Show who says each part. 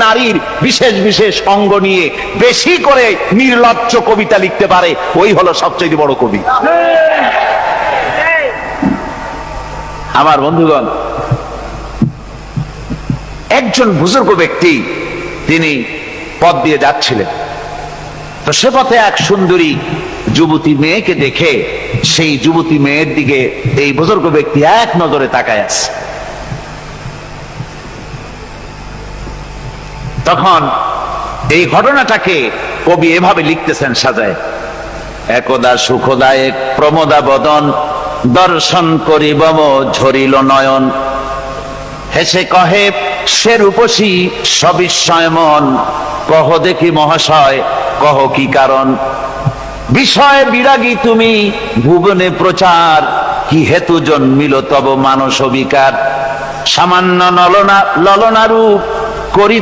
Speaker 1: নারীর বিশেষ বিশেষ অঙ্গ নিয়ে বেশি করে নির্লজ্জ কবিতা লিখতে পারে, ওই হলো সবচেয়ে বড় কবি। আমার বন্ধুগণ, একজন বুজুর্গ ব্যক্তি তিনি পথ দিয়ে যাচ্ছিলেন, তো সে পথে এক সুন্দরী যুবতী মেয়েকে দেখে সেই যুবতী মেয়ের দিকে এই বুজুর্গ ব্যক্তি এক নজরে তাকায় আছে। তখন এই ঘটনাটাকে কবি এভাবে লিখতেছেন সাজায়: একদা সুখদায়ক প্রমোদা বদন দর্শন করিবম ঝরিল নয়ন, হেসে কহে সে রূপসী সবিস্ময় মন, কহ দেখি মহাশয় কহ কি কারণ, বিষয় বিরাগী তুমি ভুবনে প্রচার, কি হেতু জন্মিল তব মানস বিকার, সামান্য ললনা রূপ করি